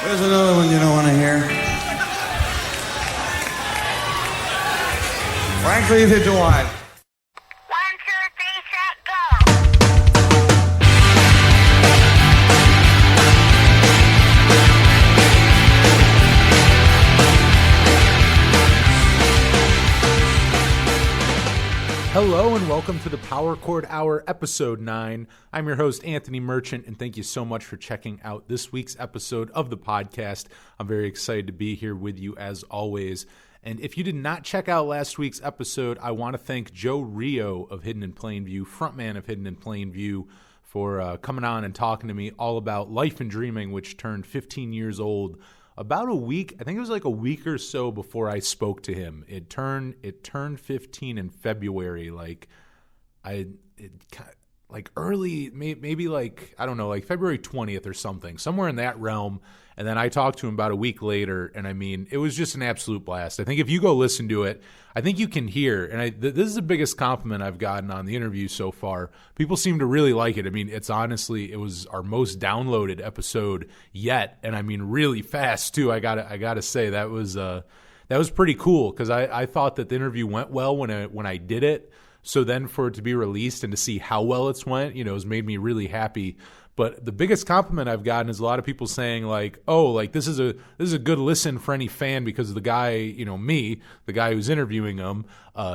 There's another one you don't want to hear. Frankly, if you want. 1, 2, 3, set, go. Hello and welcome to the Power Chord Hour, Episode 9. I'm your host, Anthony Merchant, and thank you so much for checking out this week's episode of the podcast. I'm very excited to be here with you as always. And if you did not check out last week's episode, I want to thank Joe Rio of Hidden in Plain View, frontman of Hidden in Plain View, for coming on and talking to me all about Life and Dreaming, which turned 15 years old about a week. I think it was like a week or so before I spoke to him. It turned 15 in February, early, maybe like, I don't know, like February 20th or something, somewhere in that realm. And then I talked to him about a week later, and I mean, it was just an absolute blast. I think if you go listen to it, I think you can hear, and this is the biggest compliment I've gotten on the interview so far. People seem to really like it. I mean, it was our most downloaded episode yet, and I mean, really fast too. I gotta say that was pretty cool, because I thought that the interview went well when I did it. So then for it to be released and to see how well it's went, has made me really happy. But the biggest compliment I've gotten is a lot of people saying like, "Oh, like this is a good listen for any fan, because the guy, me, the guy who's interviewing him,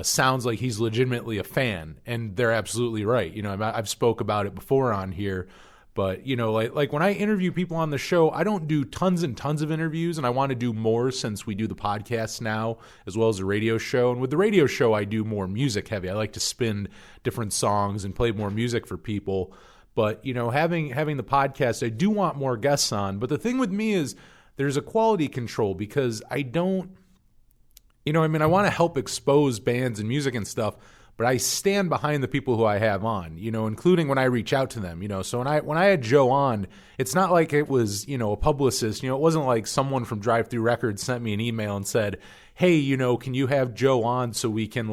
sounds like he's legitimately a fan." And they're absolutely right. I've spoke about it before on here, but like when I interview people on the show, I don't do tons and tons of interviews, and I want to do more since we do the podcast now as well as the radio show. And with the radio show, I do more music heavy. I like to spin different songs and play more music for people. But, having the podcast, I do want more guests on. But the thing with me is there's a quality control, because I don't, I want to help expose bands and music and stuff, but I stand behind the people who I have on, including when I reach out to them, So when I had Joe on, it's not like it was, a publicist, it wasn't like someone from Drive Thru Records sent me an email and said, "Hey, can you have Joe on so we can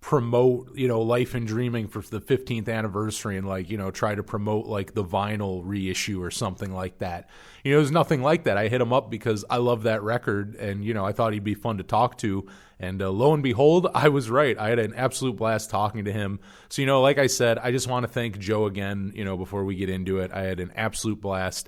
promote, Life and Dreaming for the 15th anniversary and try to promote the vinyl reissue or something like that." There's nothing like that. I hit him up because I love that record, and, I thought he'd be fun to talk to. And lo and behold, I was right. I had an absolute blast talking to him. So, like I said, I just want to thank Joe again, before we get into it. I had an absolute blast,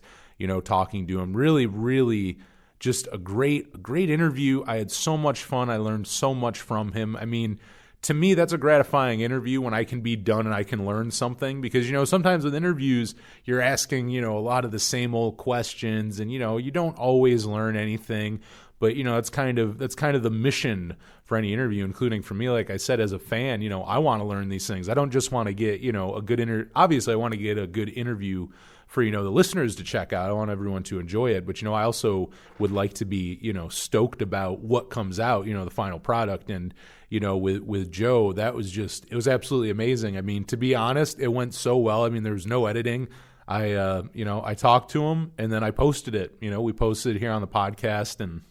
talking to him. Really, really just a great interview. I had so much fun. I learned so much from him. I mean, to me, that's a gratifying interview when I can be done and I can learn something, because, sometimes with interviews, you're asking, a lot of the same old questions, and, you don't always learn anything. But, that's kind of the mission for any interview, including for me. Like I said, as a fan, I want to learn these things. I don't just want to get, a good obviously, I want to get a good interview for, the listeners to check out. I want everyone to enjoy it. But, I also would like to be, stoked about what comes out, the final product. And, with Joe, it was absolutely amazing. I mean, to be honest, it went so well. I mean, there was no editing. I talked to him, and then I posted it. We posted it here on the podcast and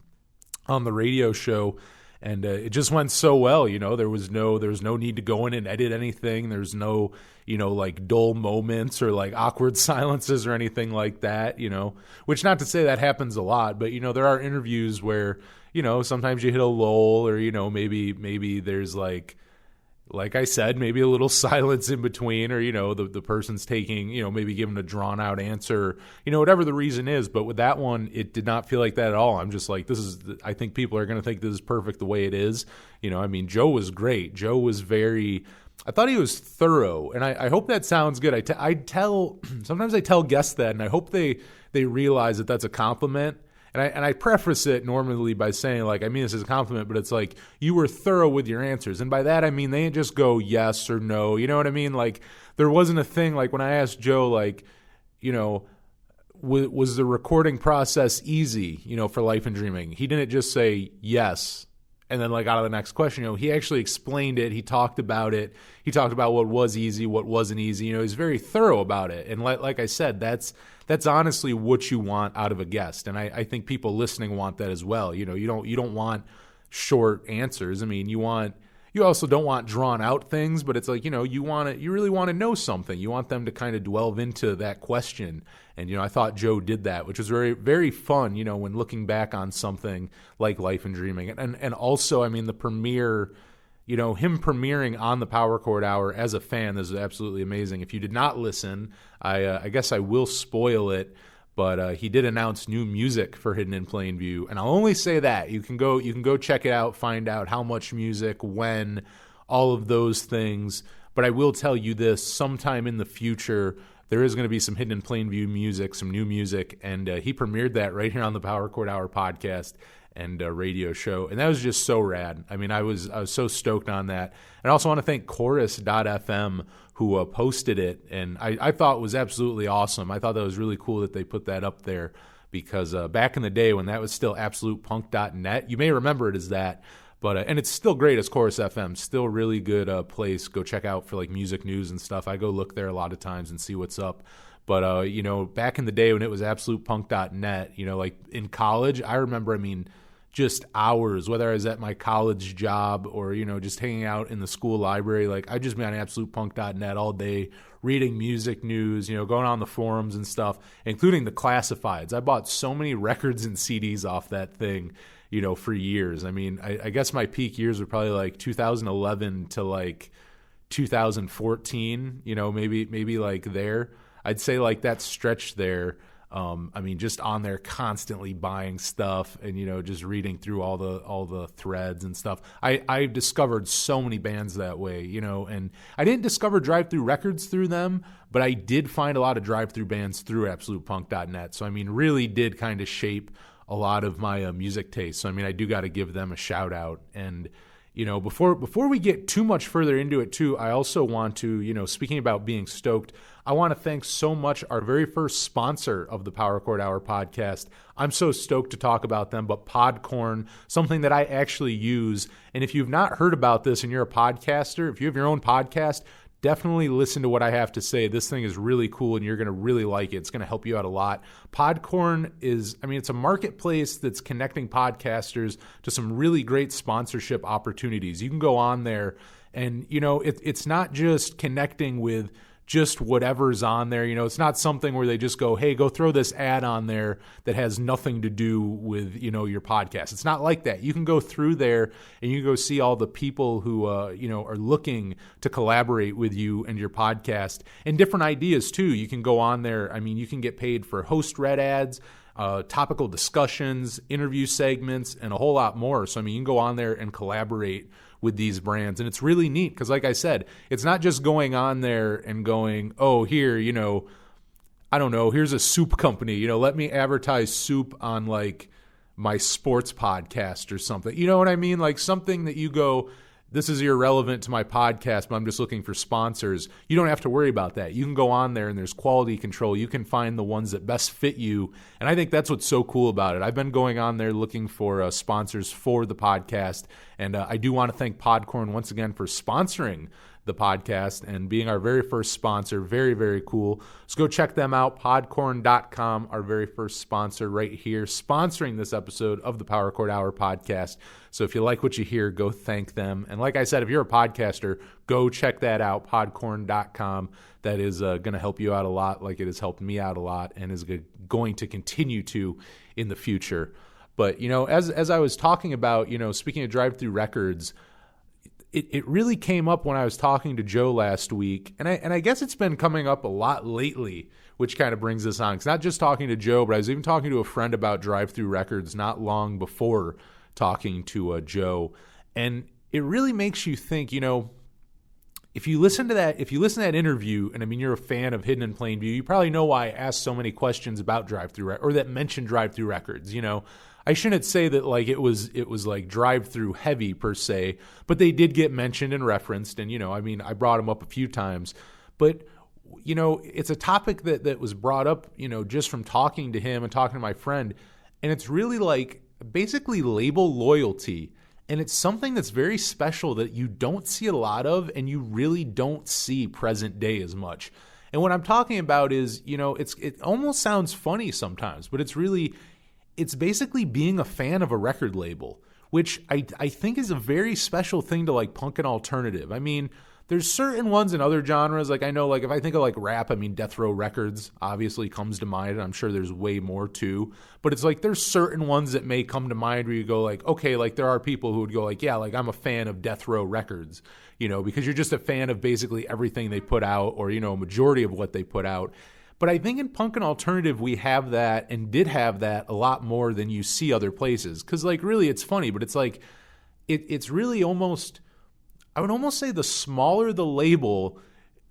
on the radio show, and it just went so well. There was no need to go in and edit anything. There's no, dull moments or awkward silences or anything like that, which, not to say that happens a lot, but, there are interviews where, sometimes you hit a lull, or, maybe there's like I said, maybe a little silence in between, or, the person's taking, maybe giving a drawn out answer, whatever the reason is. But with that one, it did not feel like that at all. I'm just like, I think people are going to think this is perfect the way it is. Joe was great. Joe was I thought he was thorough, and I hope that sounds good. Sometimes I tell guests that, and I hope they realize that that's a compliment. And I preface it normally by saying, I mean this as a compliment, but it's like, you were thorough with your answers. And by that, I mean, they didn't just go yes or no. You know what I mean? There wasn't a thing, when I asked Joe, was the recording process easy, for Life and Dreaming? He didn't just say yes and then out of the next question. He actually explained it. He talked about it. He talked about what was easy, what wasn't easy. He's very thorough about it. And like I said, that's honestly what you want out of a guest. And I think people listening want that as well. You don't want short answers. I mean, you want you also don't want drawn out things, but it's like, you really want to know something. You want them to kind of delve into that question. And, I thought Joe did that, which was very, very fun, when looking back on something like Life and Dreaming. And also, I mean, the premiere, him premiering on the Power Chord Hour as a fan, this is absolutely amazing. If you did not listen, I guess I will spoil it, but he did announce new music for Hidden in Plain View, and I'll only say that. You can go check it out, find out how much music, when, all of those things. But I will tell you this, sometime in the future, there is going to be some Hidden in Plain View music, some new music, and he premiered that right here on the Power Chord Hour podcast and radio show, and that was just so rad. I mean, I was so stoked on that. And I also want to thank Chorus.fm who posted it, and I thought it was absolutely awesome. I thought that was really cool that they put that up there, because back in the day when that was still absolutepunk.net, you may remember it as that, but and it's still great as Chorus FM, still really good place. Go check out for like music news and stuff. I go look there a lot of times and see what's up. But back in the day when it was absolutepunk.net, like in college, I remember, I mean, just hours, whether I was at my college job or, just hanging out in the school library. Like, I'd just be on absolutepunk.net all day, reading music news, going on the forums and stuff, including the classifieds. I bought so many records and CDs off that thing, for years. I mean, I guess my peak years were probably like 2011 to like 2014, maybe like there. I'd say like that stretch there. I mean, just on there constantly buying stuff and, just reading through all the threads and stuff. I discovered so many bands that way, and I didn't discover Drive Thru Records through them, but I did find a lot of drive-through bands through absolutepunk.net. So, I mean, really did kind of shape a lot of my music taste. So, I mean, I do got to give them a shout out. And, before we get too much further into it too, I also want to, speaking about being stoked, I want to thank so much our very first sponsor of the Power Chord Hour podcast. I'm so stoked to talk about them, but Podcorn, something that I actually use. And if you've not heard about this and you're a podcaster, if you have your own podcast, definitely listen to what I have to say. This thing is really cool and you're going to really like it. It's going to help you out a lot. Podcorn is, it's a marketplace that's connecting podcasters to some really great sponsorship opportunities. You can go on there and, it's not just connecting with just whatever's on there. It's not something where they just go, hey, go throw this ad on there that has nothing to do with, your podcast. It's not like that. You can go through there and you can go see all the people who, are looking to collaborate with you and your podcast, and different ideas too. You can go on there. I mean, you can get paid for host read ads, topical discussions, interview segments, and a whole lot more. So, I mean, you can go on there and collaborate with these brands. And it's really neat because, like I said, it's not just going on there and going, oh, here, I don't know, here's a soup company, let me advertise soup on like my sports podcast or something. You know what I mean? Like something that you go, this is irrelevant to my podcast, but I'm just looking for sponsors. You don't have to worry about that. You can go on there and there's quality control. You can find the ones that best fit you. And I think that's what's so cool about it. I've been going on there looking for sponsors for the podcast. And I do want to thank Podcorn once again for sponsoring the podcast and being our very first sponsor. Very, very cool. So go check them out, podcorn.com, our very first sponsor right here, sponsoring this episode of the Power Chord Hour podcast. So if you like what you hear, go thank them. And like I said, if you're a podcaster, go check that out, podcorn.com. That is going to help you out a lot, like it has helped me out a lot and is going to continue to in the future. But, as I was talking about, speaking of Drive Thru Records, it really came up when I was talking to Joe last week, and I guess it's been coming up a lot lately, which kind of brings this on. It's not just talking to Joe, but I was even talking to a friend about Drive Thru Records not long before talking to Joe, and it really makes you think. If you listen to that interview, and I mean you're a fan of Hidden in Plain View, you probably know why I asked so many questions about Drive Thru or that mentioned Drive Thru Records. I shouldn't say that like it was like drive through heavy per se, but they did get mentioned and referenced, and I brought them up a few times, but it's a topic that was brought up just from talking to him and talking to my friend, and it's really like basically label loyalty, and it's something that's very special that you don't see a lot of, and you really don't see present day as much. And what I'm talking about is it almost sounds funny sometimes, but it's basically being a fan of a record label, which I think is a very special thing to like punk and alternative. I mean, there's certain ones in other genres. Like I know, like if I think of like rap, I mean, Death Row Records obviously comes to mind. And I'm sure there's way more too. But it's like there's certain ones that may come to mind where you go like, okay, like there are people who would go like, yeah, like I'm a fan of Death Row Records, you know, because you're just a fan of basically everything they put out or, you know, a majority of what they put out. But I think in punk and alternative, we have that and did have that a lot more than you see other places. Because like really it's funny, but it's like it's really almost, I would almost say the smaller the label,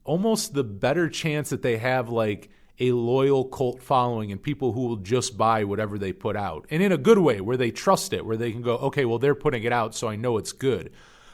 almost the better chance that they have like a loyal cult following and people who will just buy whatever they put out. And in a good way, where they trust it, where they can go, okay, well, they're putting it out, so I know it's good.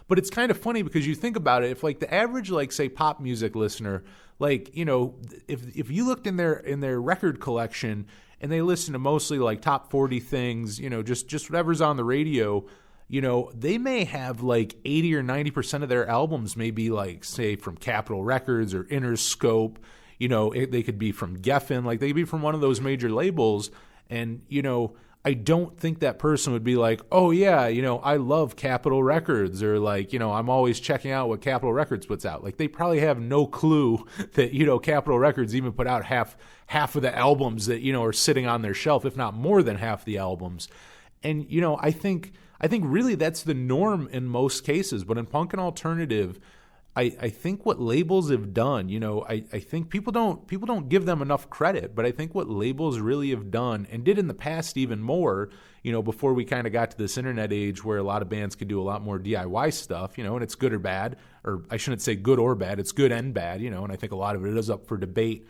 But it's kind of funny because you think about it, if like the average, like say pop music listener, like, you know, if you looked in their record collection and they listen to mostly like top 40 things, you know, just whatever's on the radio, you know, they may have like 80 or 90% of their albums may be like, say, from Capitol Records or Interscope. You know, they could be from Geffen. Like, they could be from one of those major labels. And, you know, I don't think that person would be like, oh, yeah, you know, I love Capitol Records. Or like, you know, I'm always checking out what Capitol Records puts out. Like, they probably have no clue that, you know, Capitol Records even put out half of the albums that, you know, are sitting on their shelf, if not more than half the albums. And, you know, I think really that's the norm in most cases. But in punk and alternative, I think what labels have done, you know, I think people don't give them enough credit, but I think what labels really have done and did in the past even more, you know, before we kind of got to this internet age where a lot of bands could do a lot more DIY stuff, you know, and it's good or bad, or I shouldn't say good or bad, it's good and bad, you know, and I think a lot of it is up for debate.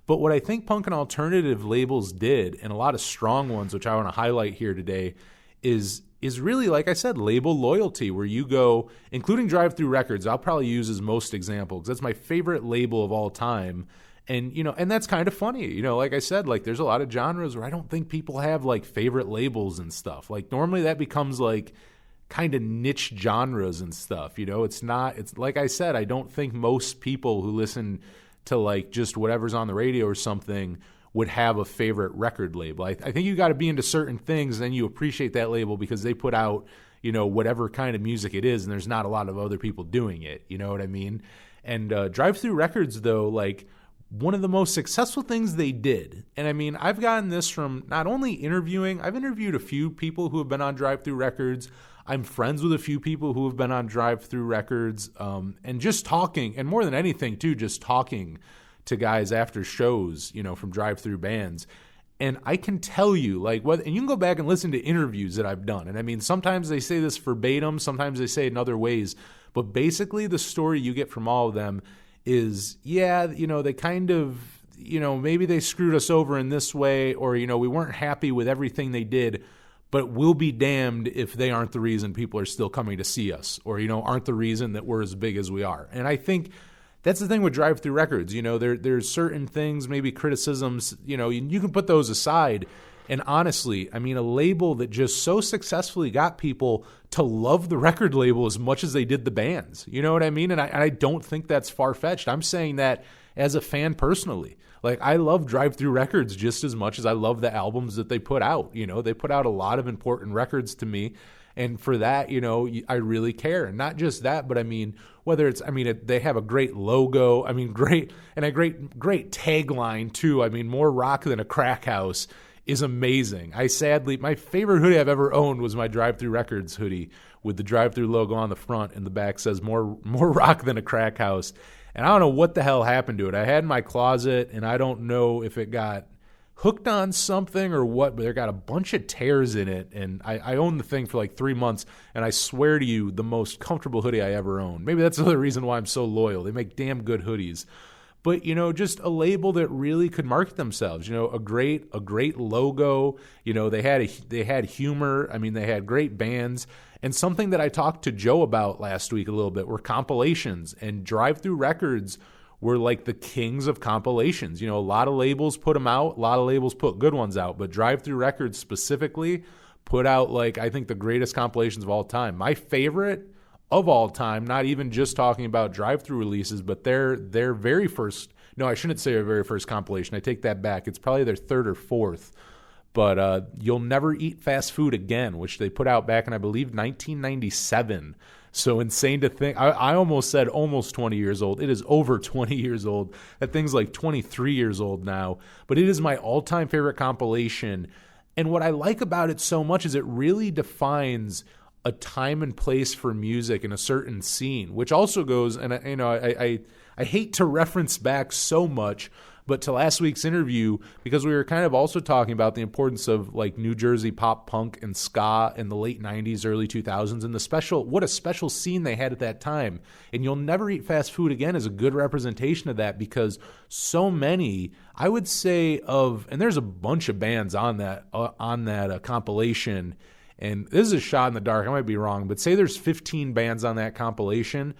But what I think punk and alternative labels did, and a lot of strong ones, which I want to highlight here today, is really, like I said, label loyalty, where you go, including Drive Thru Records, I'll probably use as most example, because that's my favorite label of all time. And, you know, and that's kind of funny. You know, like I said, like there's a lot of genres where I don't think people have like favorite labels and stuff. Like normally that becomes like kind of niche genres and stuff. You know, it's like I said, I don't think most people who listen to like just whatever's on the radio or something would have a favorite record label. I think you got to be into certain things, then you appreciate that label because they put out, you know, whatever kind of music it is, and there's not a lot of other people doing it. You know what I mean? And Drive Thru Records, though, like one of the most successful things they did, and I mean, I've gotten this from not only interviewing, I've interviewed a few people who have been on Drive Thru Records. I'm friends with a few people who have been on Drive Thru Records, and just talking, and more than anything, too, just talking to guys after shows, you know, from drive-through bands. And I can tell you, like, and you can go back and listen to interviews that I've done. And I mean, sometimes they say this verbatim, sometimes they say it in other ways. But basically the story you get from all of them is, yeah, you know, they kind of, you know, maybe they screwed us over in this way, or, you know, we weren't happy with everything they did, but we'll be damned if they aren't the reason people are still coming to see us, or, you know, aren't the reason that we're as big as we are. And I think that's the thing with Drive Thru Records. You know, there's certain things, maybe criticisms, you know, you can put those aside. And honestly, I mean, a label that just so successfully got people to love the record label as much as they did the bands. You know what I mean? And I don't think that's far-fetched. I'm saying that as a fan personally. Like, I love Drive Thru Records just as much as I love the albums that they put out. You know, they put out a lot of important records to me. And for that, you know, I really care. And not just that, but I mean, whether it's, I mean, they have a great logo, I mean, great great tagline too. I mean, more rock than a crack house is amazing. My favorite hoodie I've ever owned was my Drive Thru Records hoodie with the Drive Thru logo on the front, and the back says more rock than a crack house. And I don't know what the hell happened to it. I had it in my closet, and I don't know if it got hooked on something or what, but they got a bunch of tears in it, and I owned the thing for like 3 months, and I swear to you, the most comfortable hoodie I ever owned. Maybe that's another reason why I'm so loyal. They make damn good hoodies. But, you know, just a label that really could market themselves. You know, a great logo. You know, they had humor. I mean, they had great bands. And something that I talked to Joe about last week a little bit were compilations. And Drive Thru Records were like the kings of compilations. You know, a lot of labels put them out. A lot of labels put good ones out. But Drive Thru Records specifically put out, like, I think the greatest compilations of all time. My favorite of all time, not even just talking about drive-through releases, but their very first, no, I shouldn't say their very first compilation. I take that back. It's probably their third or fourth. But You'll Never Eat Fast Food Again, which they put out back in, I believe, 1997. So insane to think. I almost said almost 20 years old. It is over 20 years old. That thing's like 23 years old now. But it is my all-time favorite compilation. And what I like about it so much is it really defines a time and place for music in a certain scene, which also goes, and I hate to reference back so much, but to last week's interview, because we were kind of also talking about the importance of like New Jersey pop punk and ska in the late 90s, early 2000s, and what a special scene they had at that time. And You'll Never Eat Fast Food Again is a good representation of that, because so many, I would say, and there's a bunch of bands on that compilation, and this is a shot in the dark, I might be wrong, but say there's 15 bands on that compilation,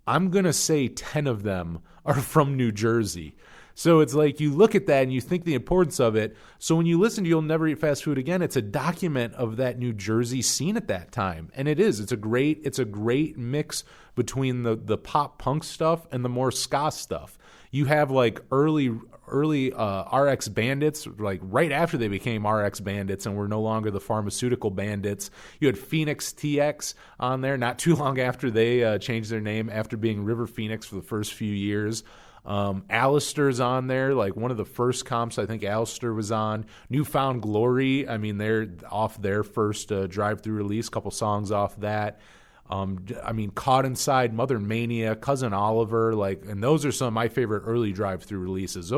I'm going to say 10 of them are from New Jersey. So it's like you look at that and you think the importance of it. So when you listen to You'll Never Eat Fast Food Again, it's a document of that New Jersey scene at that time. And it is. It's a great mix between the pop punk stuff and the more ska stuff. You have like early RX Bandits, like right after they became RX Bandits and were no longer the pharmaceutical bandits. You had Phoenix TX on there not too long after they changed their name after being River Phoenix for the first few years. Alistair's on there, like one of the first comps I think Alistair was on. Newfound Glory, I mean, they're off their first Drive Thru release, couple songs off that. Caught Inside, Mother Mania, Cousin Oliver, and those are some of my favorite early Drive Thru releases.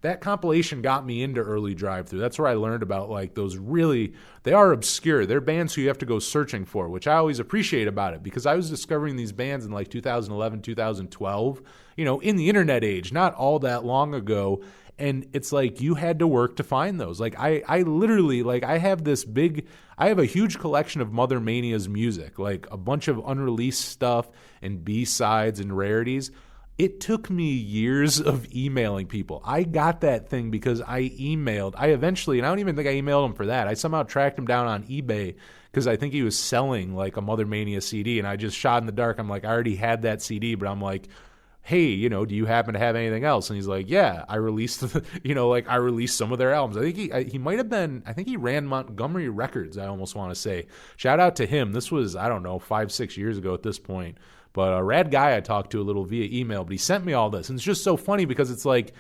That compilation got me into early Drive Thru. That's where I learned about like those really, they are obscure. They're bands who you have to go searching for, which I always appreciate about it, because I was discovering these bands in like 2011, 2012, in the internet age, not all that long ago. And it's like you had to work to find those. Like I literally, I have a huge collection of Mother Mania's music, like a bunch of unreleased stuff and B-sides and rarities. It took me years of emailing people. I got that thing because I eventually, and I don't even think I emailed him for that. I somehow tracked him down on eBay because I think he was selling like a Mother Mania CD, and I just shot in the dark. I'm like, I already had that CD, but I'm like, hey, do you happen to have anything else? And he's like, yeah, I released, I released some of their albums. I think he might have been, I think he ran Montgomery Records, I almost want to say. Shout out to him. This was, 5-6 years ago at this point. But a rad guy I talked to a little via email, but he sent me all this. And it's just so funny because it's like,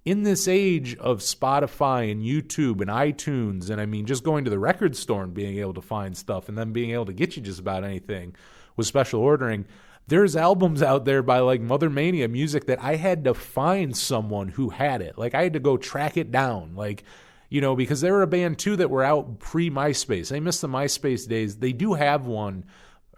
in this age of Spotify and YouTube and iTunes, and just going to the record store and being able to find stuff and then being able to get you just about anything with special ordering, there's albums out there by like Mother Mania music that I had to find someone who had it. Like I had to go track it down. Because they were a band too that were out pre-MySpace. They missed the MySpace days. They do have one,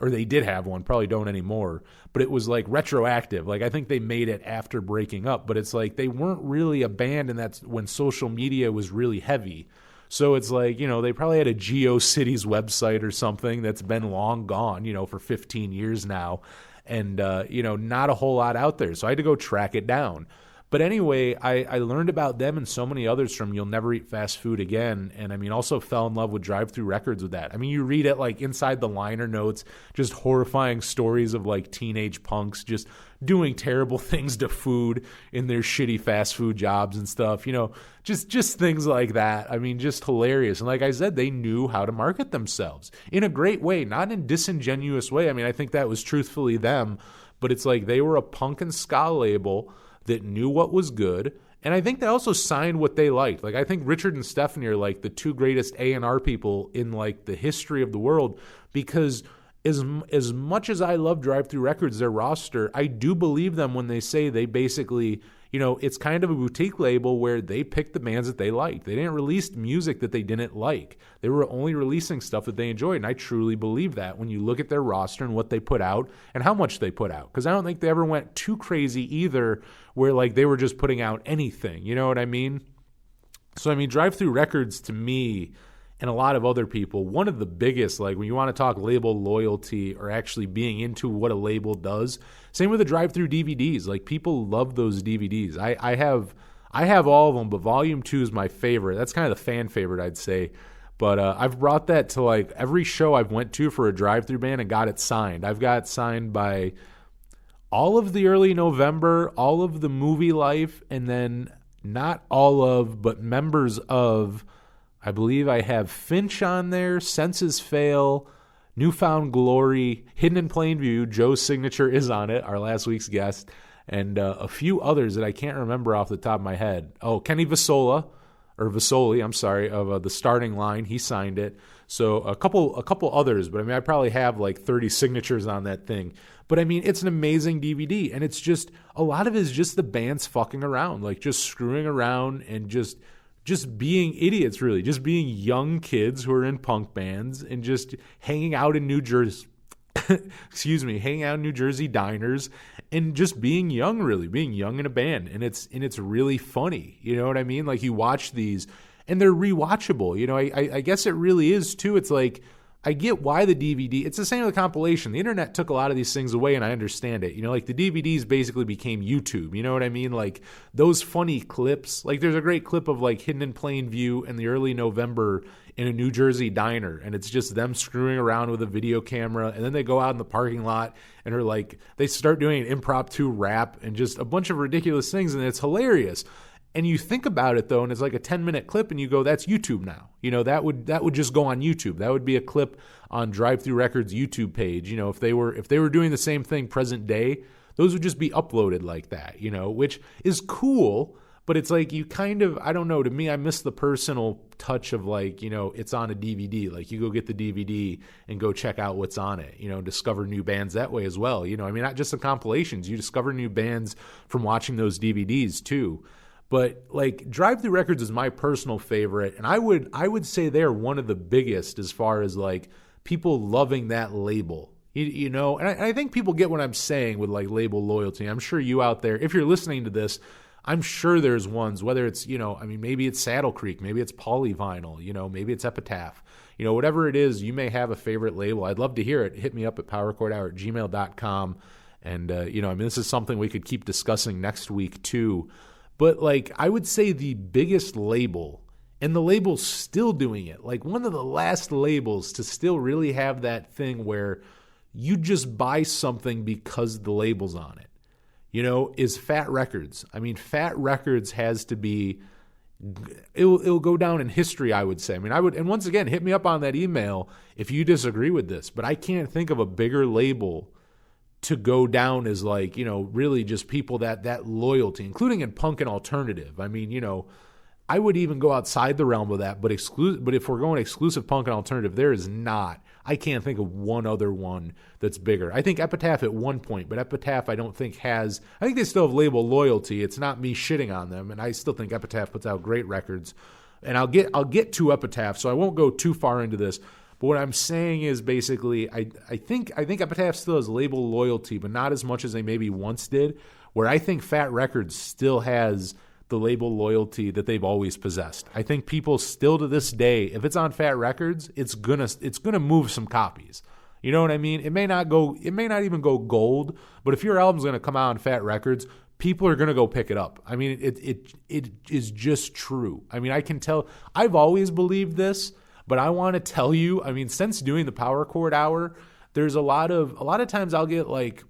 or they did have one, probably don't anymore, but it was like retroactive. Like I think they made it after breaking up, but it's like they weren't really a band, and that's when social media was really heavy. So it's like, they probably had a GeoCities website or something that's been long gone, for 15 years now. And, not a whole lot out there. So I had to go track it down. But anyway, I learned about them and so many others from You'll Never Eat Fast Food Again. And also fell in love with Drive Thru Records with that. You read it like inside the liner notes, just horrifying stories of like teenage punks just doing terrible things to food in their shitty fast food jobs and stuff, just things like that. Just hilarious. And like I said, they knew how to market themselves in a great way, not in a disingenuous way. I think that was truthfully them, but it's like they were a punk and ska label that knew what was good. And I think they also signed what they liked. Like I think Richard and Stephanie are like the two greatest A&R people in like the history of the world, because as much as I love Drive Thru Records, their roster, I do believe them when they say they basically, it's kind of a boutique label where they picked the bands that they liked. They didn't release music that they didn't like. They were only releasing stuff that they enjoyed, and I truly believe that when you look at their roster and what they put out and how much they put out. Because I don't think they ever went too crazy either, where like they were just putting out anything. You know what I mean? So Drive Thru Records to me, and a lot of other people, one of the biggest, like when you want to talk label loyalty or actually being into what a label does, same with the Drive Thru DVDs. Like people love those DVDs. I have all of them, but Volume 2 is my favorite. That's kind of the fan favorite, I'd say. But I've brought that to like every show I've went to for a Drive Thru band and got it signed. I've got it signed by all of the Early November, all of the Movie Life, and then not all of, but members of I believe I have Finch on there, Senses Fail, Newfound Glory, Hidden in Plain View. Joe's signature is on it, our last week's guest, and a few others that I can't remember off the top of my head. Oh, Kenny Vasoli, I'm sorry, of The Starting Line. He signed it. So a couple others, but I mean, I probably have like 30 signatures on that thing. But I mean, it's an amazing DVD, and it's just, a lot of it is just the bands fucking around, like just screwing around and just being idiots, really, just being young kids who are in punk bands and just hanging out in New Jersey. Hanging out in New Jersey diners and just being young, really being young in a band. And it's really funny. You know what I mean? Like, you watch these and they're rewatchable. You know, I guess it really is too. It's like, I get why the DVD, it's the same with the compilation. The internet took a lot of these things away, and I understand it. You know, like the DVDs basically became YouTube. You know what I mean? Like those funny clips, like there's a great clip of like Hidden in Plain View in the early November in a New Jersey diner, and it's just them screwing around with a video camera, and then they go out in the parking lot and are like, they start doing an impromptu rap and just a bunch of ridiculous things, and it's hilarious. And you think about it though, and it's like a 10-minute clip, and you go, that's YouTube now. You know, that would just go on YouTube. That would be a clip on Drive Thru Records YouTube page. You know, if they were doing the same thing present day, those would just be uploaded like that, you know, which is cool. But it's like, you kind of, I don't know, to me, I miss the personal touch of like, you know, it's on a DVD. Like, you go get the DVD and go check out what's on it, you know, discover new bands that way as well. You know, I mean, not just the compilations, you discover new bands from watching those DVDs too. But like, Drive Thru Records is my personal favorite, and I would say they're one of the biggest as far as like people loving that label. You know, and I think people get what I'm saying with like label loyalty. I'm sure you out there, if you're listening to this, I'm sure there's ones, whether it's, you know, I mean, maybe it's Saddle Creek, maybe it's Polyvinyl, you know, maybe it's Epitaph. You know, whatever it is, you may have a favorite label. I'd love to hear it. Hit me up at powerchordhour@gmail.com. And, you know, I mean, this is something we could keep discussing next week too. But like, I would say the biggest label, and the label's still doing it, like one of the last labels to still really have that thing where you just buy something because the label's on it, you know, is Fat Records. I mean, Fat Records has to be, it'll go down in history, I would say. I mean, and once again, hit me up on that email if you disagree with this, but I can't think of a bigger label to go down as like, you know, really just people that loyalty, including in punk and alternative. I mean, you know, I would even go outside the realm of that, but if we're going exclusive punk and alternative, there is not. I can't think of one other one that's bigger. I think Epitaph at one point, but Epitaph I don't think has, I think they still have label loyalty. It's not me shitting on them, and I still think Epitaph puts out great records. And I'll get to Epitaph, so I won't go too far into this. But what I'm saying is basically, I think Epitaph still has label loyalty, but not as much as they maybe once did, where I think Fat Records still has the label loyalty that they've always possessed. I think people still to this day, if it's on Fat Records, it's gonna move some copies. You know what I mean? It may not even go gold, but if your album's gonna come out on Fat Records, people are gonna go pick it up. I mean, it is just true. I mean, I can tell. I've always believed this. But I want to tell you, I mean, since doing the Power Chord Hour, there's a lot of times I'll get like,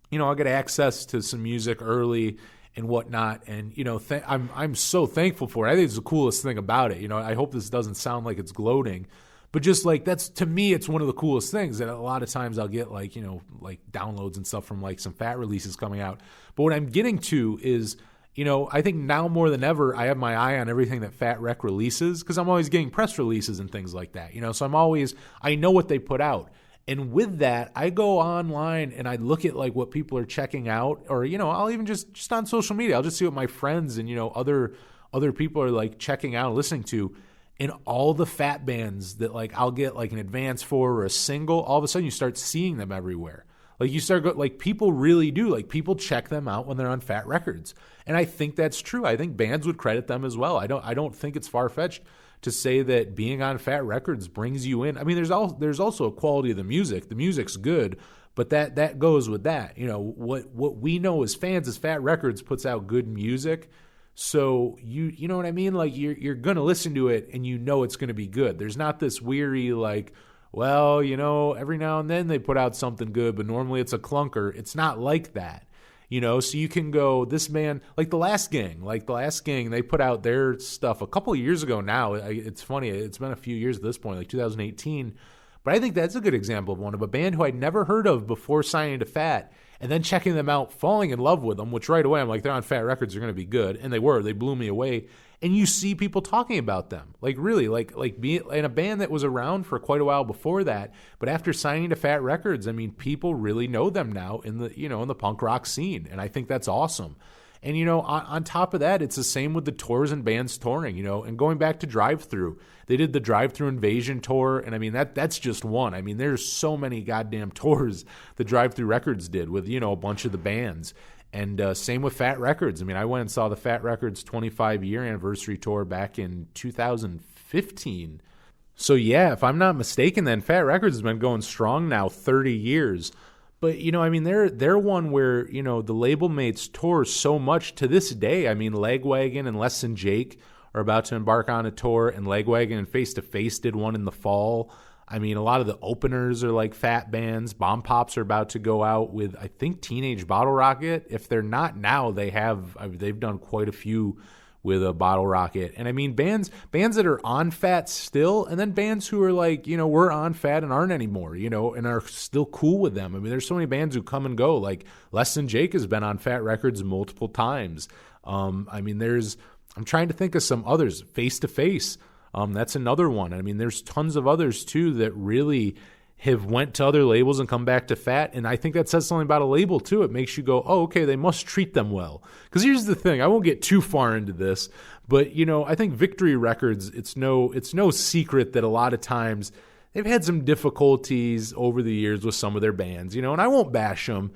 you know, I'll get access to some music early and whatnot, and you know, I'm so thankful for it. I think it's the coolest thing about it. You know, I hope this doesn't sound like it's gloating, but just like, that's, to me, it's one of the coolest things. And a lot of times I'll get like, you know, like downloads and stuff from like some Fat releases coming out. But what I'm getting to is, you know, I think now more than ever, I have my eye on everything that Fat Wreck releases, because I'm always getting press releases and things like that, you know, so I know what they put out. And with that, I go online and I look at like what people are checking out, or, you know, I'll even just on social media, I'll just see what my friends and, you know, other people are like checking out and listening to. And all the Fat bands that like I'll get like an advance for or a single, all of a sudden you start seeing them everywhere. Like you start like people really do, like people check them out when they're on Fat Records. And I think that's true. I think bands would credit them as well. I don't think it's far-fetched to say that being on Fat Records brings you in. I mean, there's also a quality of the music. The music's good, but that goes with that. You know, what we know as fans is Fat Records puts out good music. So you know what I mean? Like you're going to listen to it and you know it's going to be good. There's not this weary like, well, you know, every now and then they put out something good, but normally it's a clunker. It's not like that. So you can go, this band, like the Last Gang, they put out their stuff a couple of years ago now. It's funny, it's been a few years at this point, like 2018. But I think that's a good example of a band who I'd never heard of before signing to Fat, and then checking them out, falling in love with them, which right away I'm like, they're on Fat Records, they're going to be good. And they blew me away. And you see people talking about them, like really, like being in a band that was around for quite a while before that. But after signing to Fat Records, I mean, people really know them now in the punk rock scene. And I think that's awesome. And, on top of that, it's the same with the tours and bands touring, and going back to Drive Thru. They did the Drive Thru Invasion tour, and I mean, that's just one. I mean, there's so many goddamn tours the Drive Thru Records did with, a bunch of the bands. And same with Fat Records. I mean, I went and saw the Fat Records 25-year anniversary tour back in 2015. So, yeah, if I'm not mistaken, then Fat Records has been going strong now 30 years. But, I mean, they're one where, the label mates tour so much to this day. I mean, Lagwagon and Less Than Jake are about to embark on a tour, and Lagwagon and Face to Face did one in the fall. I mean, a lot of the openers are like Fat bands. Bomb Pops are about to go out with, I think, Teenage Bottle Rocket. If they're not now, they've done quite a few with a Bottle Rocket. And I mean, bands that are on Fat still, and then bands who are like, we're on Fat and aren't anymore, and are still cool with them. I mean, there's so many bands who come and go. Like Less Than Jake has been on Fat Records multiple times. I mean, I'm trying to think of some others. Face to Face. That's another one. I mean, there's tons of others too that really have went to other labels and come back to Fat, and I think that says something about a label too. It makes you go, oh, okay, they must treat them well. Because here's the thing, I won't get too far into this, but I think Victory Records, it's no secret that a lot of times they've had some difficulties over the years with some of their bands, and I won't bash them.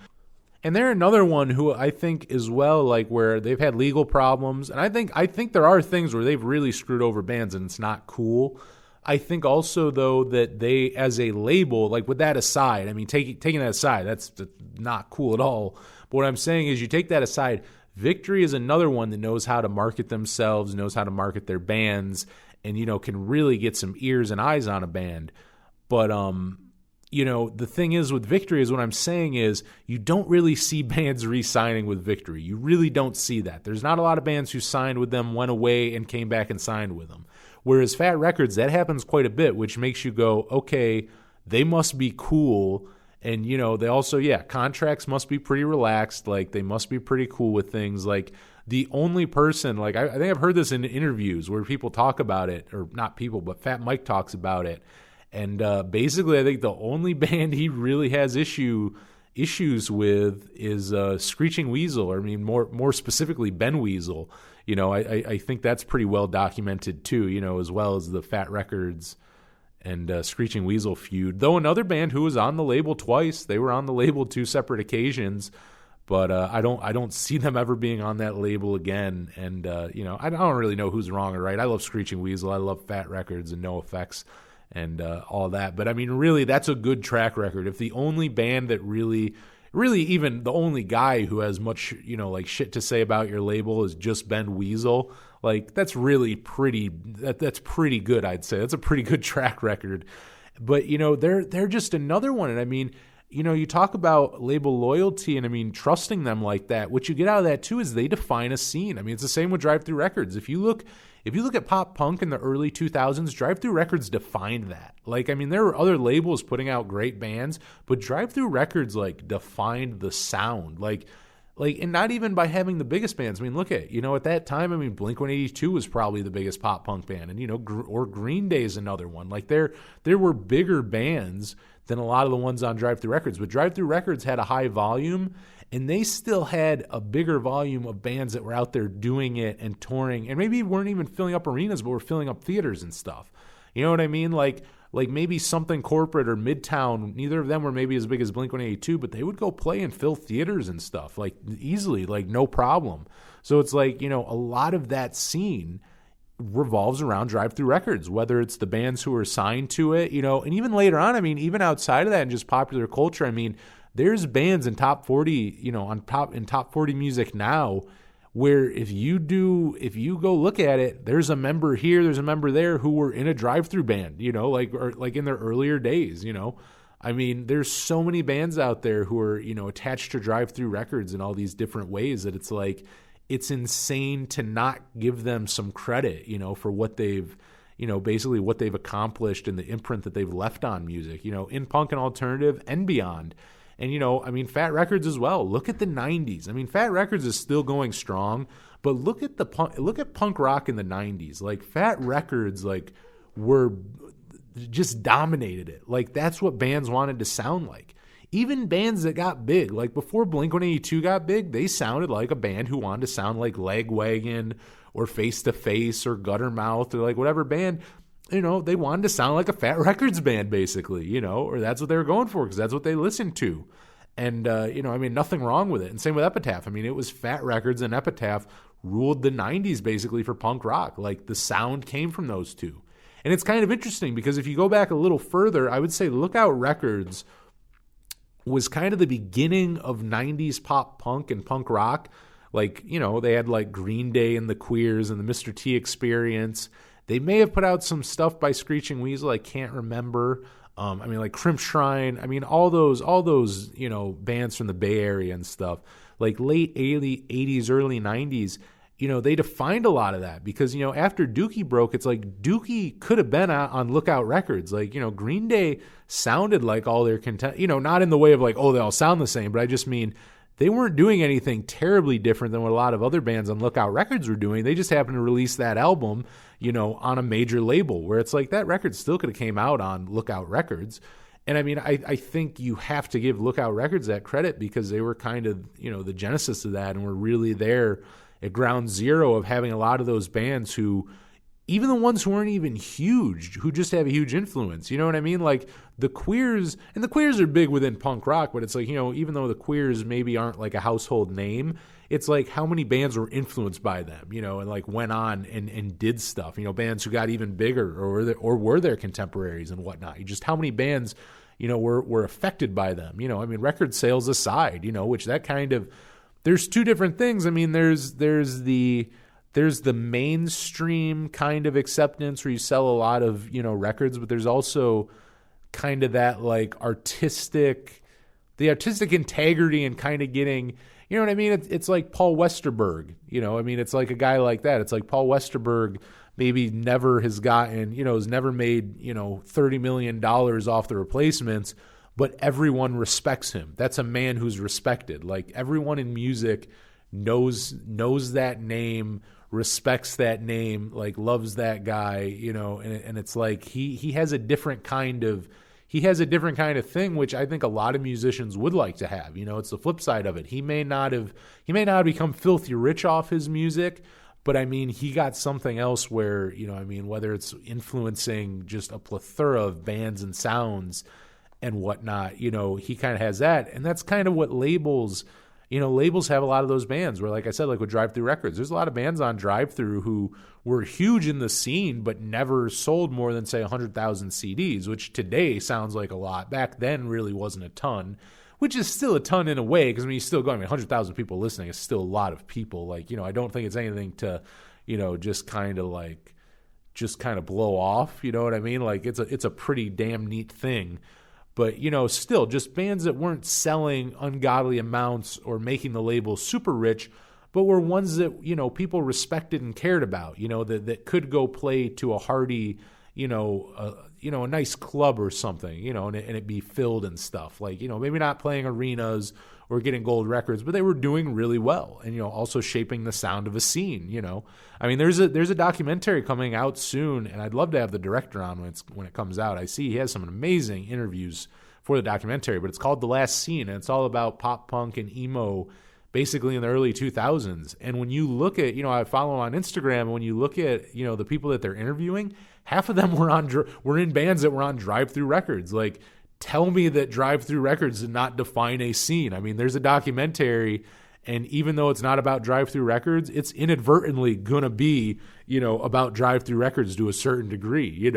And they're another one who I think as well, like where they've had legal problems, and I think there are things where they've really screwed over bands and it's not cool. I think also, though, that they, as a label, like with that aside, I mean, taking that aside, that's not cool at all. But what I'm saying is you take that aside, Victory is another one that knows how to market themselves, knows how to market their bands, and, can really get some ears and eyes on a band. But, the thing is with Victory is what I'm saying is you don't really see bands re-signing with Victory. You really don't see that. There's not a lot of bands who signed with them, went away, and came back and signed with them. Whereas Fat Records, that happens quite a bit, which makes you go, okay, they must be cool. And, they also, contracts must be pretty relaxed. Like, they must be pretty cool with things. Like, the only person, like, I think I've heard this in interviews where people talk about it, or not people, but Fat Mike talks about it. And basically, I think the only band he really has issues with is Screeching Weasel, or I mean, more specifically, Ben Weasel. I think that's pretty well documented too, as well as the Fat Records and Screeching Weasel feud. Though another band who was on the label twice, they were on the label 2 separate occasions, but I don't see them ever being on that label again. And I don't really know who's wrong or right. I love Screeching Weasel, I love Fat Records and No Effects and all that. But I mean, really, that's a good track record. If the only band that really even the only guy who has much, like shit to say about your label is just Ben Weasel, like that's really that's pretty good, I'd say. That's a pretty good track record. But, they're just another one. And I mean, you talk about label loyalty and I mean, trusting them like that. What you get out of that too is they define a scene. I mean, it's the same with Drive Thru Records. If you look at pop punk in the early 2000s, Drive Thru Records defined that. Like, I mean, there were other labels putting out great bands, but Drive Thru Records, like, defined the sound. Like, and not even by having the biggest bands. I mean, look at, at that time, I mean, Blink-182 was probably the biggest pop punk band, and, or Green Day is another one. Like, there were bigger bands than a lot of the ones on Drive Thru Records, but Drive Thru Records had a high volume, and they still had a bigger volume of bands that were out there doing it and touring, and maybe weren't even filling up arenas, but were filling up theaters and stuff. You know what I mean? Like maybe Something Corporate or Midtown, neither of them were maybe as big as Blink-182, but they would go play and fill theaters and stuff, like easily, like no problem. So it's like, a lot of that scene revolves around Drive Thru Records, whether it's the bands who are signed to it, and even later on, I mean, even outside of that and just popular culture, I mean, there's bands in top 40, in top 40 music now where if you go look at it, there's a member here, there's a member there who were in a Drive Thru band, like in their earlier days, I mean, there's so many bands out there who are, attached to Drive Thru Records in all these different ways that it's like, it's insane to not give them some credit, for what they've, basically what they've accomplished and the imprint that they've left on music, in punk and alternative and beyond. And, Fat Records as well. Look at the 90s. Fat Records is still going strong, but look at punk rock in the 90s. Like, Fat Records, like, were just dominated it. Like, that's what bands wanted to sound like. Even bands that got big, like before Blink-182 got big, they sounded like a band who wanted to sound like Lagwagon or Face to Face or Guttermouth or like whatever band, they wanted to sound like a Fat Records band basically, or that's what they were going for because that's what they listened to. And, nothing wrong with it. And same with Epitaph. It was Fat Records and Epitaph ruled the 90s basically for punk rock. Like, the sound came from those two. And it's kind of interesting because if you go back a little further, I would say Lookout Records was kind of the beginning of 90s pop punk and punk rock. Like, they had like Green Day and the Queers and the Mr. T Experience. They may have put out some stuff by Screeching Weasel. I can't remember. Like Crimp Shrine. All those, bands from the Bay Area and stuff. Like late 80s, early 90s. They defined a lot of that because, after Dookie broke, it's like Dookie could have been on Lookout Records. Like, Green Day sounded like all their content, not in the way of like, oh, they all sound the same, but I just mean they weren't doing anything terribly different than what a lot of other bands on Lookout Records were doing. They just happened to release that album, on a major label where it's like that record still could have came out on Lookout Records. And I think you have to give Lookout Records that credit because they were kind of, the genesis of that and were really there at ground zero of having a lot of those bands who, even the ones who weren't even huge, who just have a huge influence. You know what I mean? Like the Queers, and the Queers are big within punk rock, but it's like, even though the Queers maybe aren't like a household name, it's like how many bands were influenced by them, and like went on and did stuff, bands who got even bigger or were their contemporaries and whatnot. Just how many bands, were affected by them, record sales aside, which that kind of, there's two different things. There's the mainstream kind of acceptance where you sell a lot of, records, but there's also kind of that like artistic integrity and kind of getting, It's like Paul Westerberg, it's like a guy like that. It's like Paul Westerberg maybe never has gotten, has never made, $30 million off the Replacements, but everyone respects him. That's a man who's respected. Like everyone in music knows that name, respects that name, like loves that guy, and it's like he has a different kind of thing, which I think a lot of musicians would like to have. It's the flip side of it. He may not become filthy rich off his music, but he got something else where, whether it's influencing just a plethora of bands and sounds and whatnot, he kind of has that. And that's kind of what labels have a lot of those bands where, like I said, like with Drive Thru Records, there's a lot of bands on Drive Thru who were huge in the scene, but never sold more than say 100,000 CDs, which today sounds like a lot. Back then really wasn't a ton, which is still a ton in a way. Cause you still go, 100,000 people listening is still a lot of people. Like, I don't think it's anything to, just kind of blow off. You know what I mean? Like it's a pretty damn neat thing. But, still just bands that weren't selling ungodly amounts or making the label super rich, but were ones that, people respected and cared about, that could go play to a hearty, a nice club or something, and it be filled and stuff. Like, maybe not playing arenas or getting gold records, but they were doing really well and, also shaping the sound of a scene, There's a documentary coming out soon, and I'd love to have the director on when it comes out. I see he has some amazing interviews for the documentary, but it's called The Last Scene, and it's all about pop punk and emo basically in the early 2000s. And when you look at, I follow on Instagram, and when you look at, the people that they're interviewing, half of them were in bands that were on Drive Thru Records. Like, tell me that Drive Thru Records did not define a scene. There's a documentary, and even though it's not about Drive Thru Records, it's inadvertently going to be, about Drive Thru Records to a certain degree,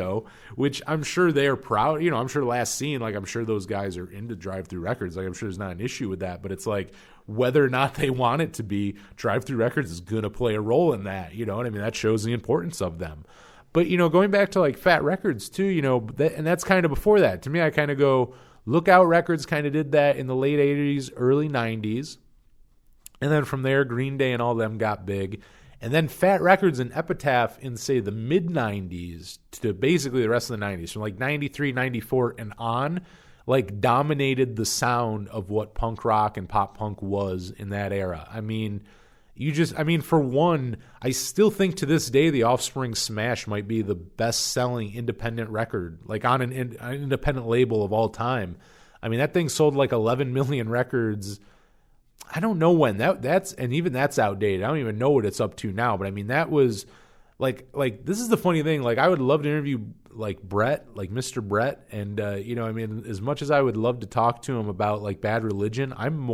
which I'm sure they're proud. I'm sure Last Scene, like, I'm sure those guys are into Drive Thru Records. Like, I'm sure there's not an issue with that, but it's like, whether or not they want it to be, Drive Thru Records is going to play a role in that, that shows the importance of them. But, going back to like Fat Records too, and that's kind of before that. To me, I kind of go Lookout Records kind of did that in the late 80s, early 90s. And then from there, Green Day and all them got big. And then Fat Records and Epitaph in, say, the mid-90s to basically the rest of the 90s, from like 93, 94 and on, like dominated the sound of what punk rock and pop punk was in that era. I mean, for one, I still think to this day The Offspring Smash might be the best-selling independent record, like on an independent label of all time. I mean, that thing sold like 11 million records. I don't know when that's and even that's outdated. I don't even know what it's up to now, but I mean, that was like this is the funny thing. Like, I would love to interview like Brett, like Mr. Brett, and I mean, as much as I would love to talk to him about like Bad Religion, I'm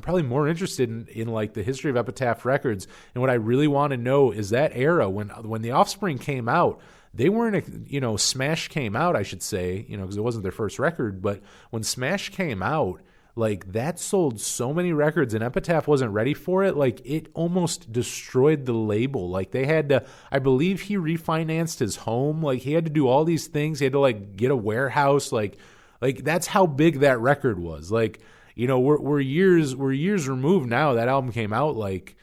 probably more interested in like the history of Epitaph Records. And what I really want to know is that era when the Offspring came out. They weren't, Smash came out, I should say, because it wasn't their first record, but when Smash came out, like, that sold so many records and Epitaph wasn't ready for it. Like, it almost destroyed the label. Like, they had to, I believe he refinanced his home. Like, he had to do all these things. He had to, like, get a warehouse. Like that's how big that record was. Like, we're years removed now. That album came out, like,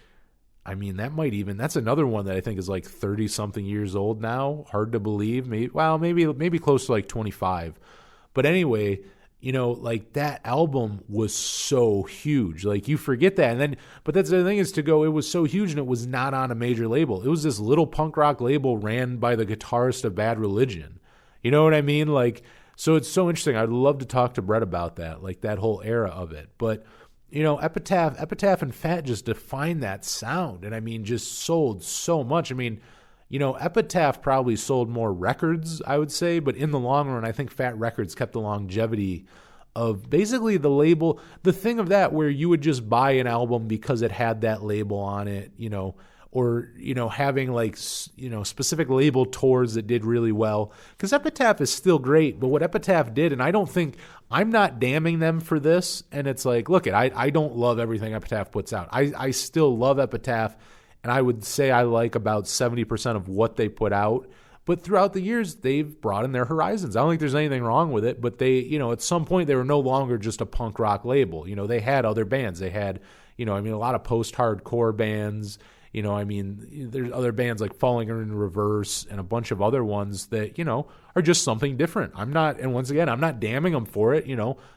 I mean, that's another one that I think is like 30 something years old now. Hard to believe. Maybe close to like 25. But anyway, like, that album was so huge. Like, you forget that. But that's the thing is it was so huge and it was not on a major label. It was this little punk rock label ran by the guitarist of Bad Religion. You know what I mean? Like, so it's so interesting. I'd love to talk to Brett about that, like that whole era of it. But, Epitaph and Fat just defined that sound. And I mean, just sold so much. I mean, Epitaph probably sold more records, I would say, but in the long run, I think Fat Records kept the longevity of basically the label, the thing of that where you would just buy an album because it had that label on it, or, having like, specific label tours that did really well. Because Epitaph is still great, but what Epitaph did, and I'm not damning them for this, and it's like, look, I don't love everything Epitaph puts out. I still love Epitaph. And I would say I like about 70% of what they put out. But throughout the years, they've broadened their horizons. I don't think there's anything wrong with it. But they, at some point, they were no longer just a punk rock label. They had other bands. They had, a lot of post-hardcore bands. There's other bands like Falling in Reverse and a bunch of other ones that, are just something different. I'm not damning them for it.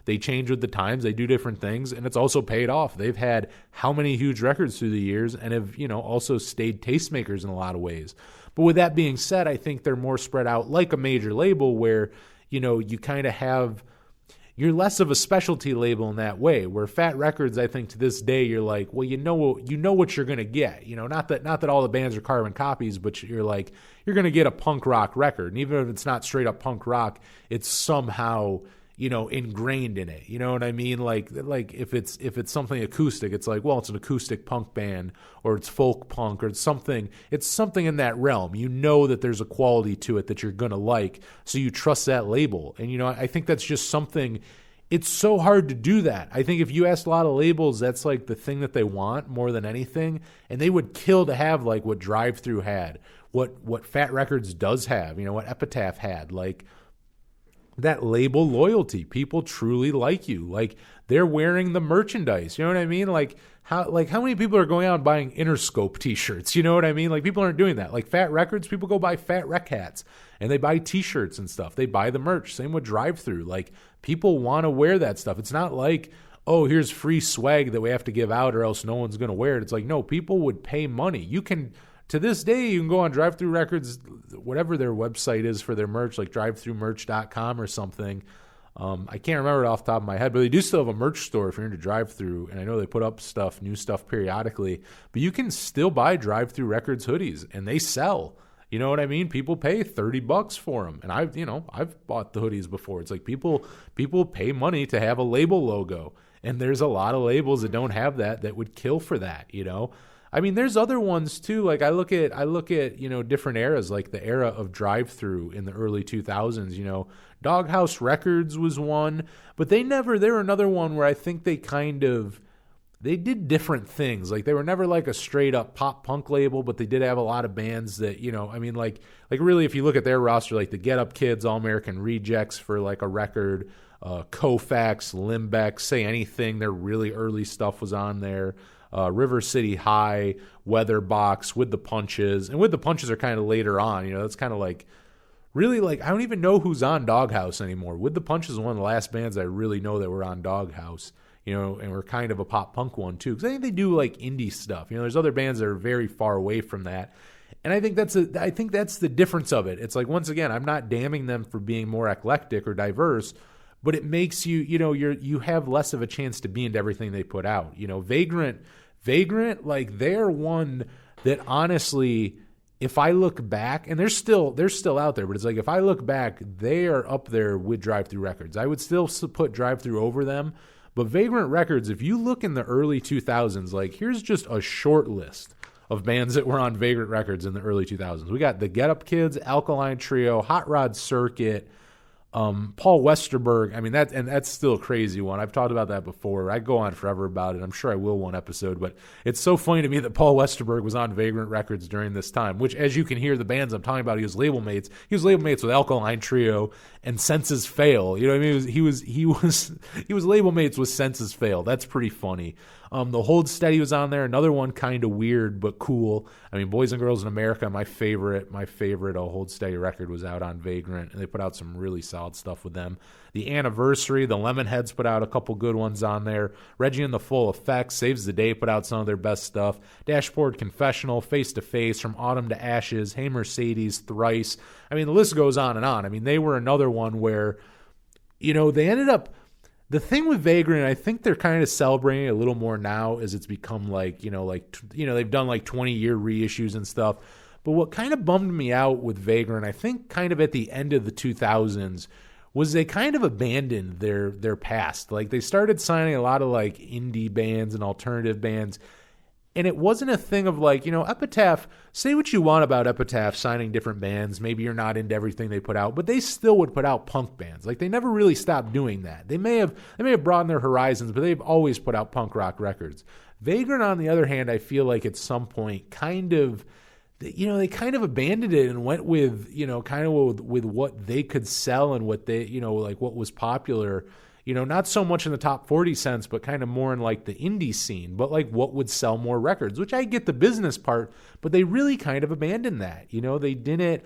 They change with the times. They do different things. And it's also paid off. They've had how many huge records through the years and have, also stayed tastemakers in a lot of ways. But with that being said, I think they're more spread out like a major label where, you kind of have, you're less of a specialty label in that way, where Fat Records, I think to this day, you're like, well, you know what you're going to get. Not that all the bands are carbon copies, but you're like, you're going to get a punk rock record. And even if it's not straight up punk rock, it's somehow, ingrained in it. You know what I mean? Like if it's something acoustic, it's like, well, it's an acoustic punk band, or it's folk punk, or it's something in that realm. That there's a quality to it that you're going to like, so you trust that label. And, I think that's just something, it's so hard to do that. I think if you ask a lot of labels, that's like the thing that they want more than anything. And they would kill to have like what Drive Thru had, what Fat Records does have, what Epitaph had, like, that label loyalty. People truly like you. Like, they're wearing the merchandise. You know what I mean? Like how many people are going out and buying Interscope t-shirts? You know what I mean? Like, people aren't doing that. Like Fat Records, people go buy Fat Wreck hats and they buy t-shirts and stuff. They buy the merch. Same with Drive Thru. Like, people want to wear that stuff. It's not like, oh, here's free swag that we have to give out or else no one's going to wear it. It's like, no, people would pay money. To this day, you can go on Drive Thru Records, whatever their website is for their merch, like drivethtrumerch.com or something. I can't remember it off the top of my head, but they do still have a merch store if you're into Drive Thru, and I know they put up new stuff periodically. But you can still buy Drive Thru Records hoodies, and they sell. You know what I mean? People pay $30 for them, and I've bought the hoodies before. It's like people pay money to have a label logo, and there's a lot of labels that don't have that would kill for that. I mean, there's other ones too. Like, I look at different eras, like the era of Drive Thru in the early 2000s. Doghouse Records was one, but they were another one where I think they kind of they did different things. Like they were never like a straight up pop punk label, but they did have a lot of bands that, I mean, like really, if you look at their roster, like the Get Up Kids, All American Rejects for like a record, Koufax, Limbeck, Say Anything, their really early stuff was on there. River City High, Weatherbox, With the Punches, and With the Punches are kind of later on. It's kind of like really like I don't even know who's on Doghouse anymore. With the Punches is one of the last bands I really know that were on Doghouse. And we're kind of a pop punk one too, because I think they do like indie stuff. There's other bands that are very far away from that, and I think that's the difference of it. It's like, once again, I'm not damning them for being more eclectic or diverse, but it makes you have less of a chance to be into everything they put out. Vagrant, like they're one that honestly, if I look back, and they're still out there, but it's like if I look back, they are up there with Drive Thru Records. I would still put Drive Thru over them. But Vagrant Records, if you look in the early 2000s, like here's just a short list of bands that were on Vagrant Records in the early 2000s. We got the Get Up Kids, Alkaline Trio, Hot Rod Circuit, Paul Westerberg. I mean, that's still a crazy one. I've talked about that before. I go on forever about it. I'm sure I will one episode, but it's so funny to me that Paul Westerberg was on Vagrant Records during this time, which, as you can hear, the bands I'm talking about, he was label mates with Alkaline Trio and Senses Fail. You know what I mean? He was label mates with Senses Fail. That's pretty funny. The Hold Steady was on there. Another one kind of weird but cool. I mean, Boys and Girls in America, my favorite Hold Steady record was out on Vagrant, and they put out some really solid stuff with them. The Anniversary, the Lemonheads put out a couple good ones on there. Reggie and the Full Effects, Saves the Day put out some of their best stuff. Dashboard Confessional, Face to Face, From Autumn to Ashes, Hey Mercedes, Thrice. I mean, the list goes on and on. I mean, they were another one where, they ended up. The thing with Vagrant, I think they're kind of celebrating it a little more now as it's become like, they've done like 20-year reissues and stuff. But what kind of bummed me out with Vagrant, I think kind of at the end of the 2000s, was they kind of abandoned their past. Like they started signing a lot of like indie bands and alternative bands. And it wasn't a thing of like, Epitaph, say what you want about Epitaph signing different bands. Maybe you're not into everything they put out, but they still would put out punk bands. Like they never really stopped doing that. They may have broadened their horizons, but they've always put out punk rock records. Vagrant, on the other hand, I feel like at some point they kind of abandoned it and went with, with what they could sell and what they, like what was popular. Not so much in the top 40 sense, but kind of more in like the indie scene, but like what would sell more records, which I get the business part, but they really kind of abandoned that. They didn't,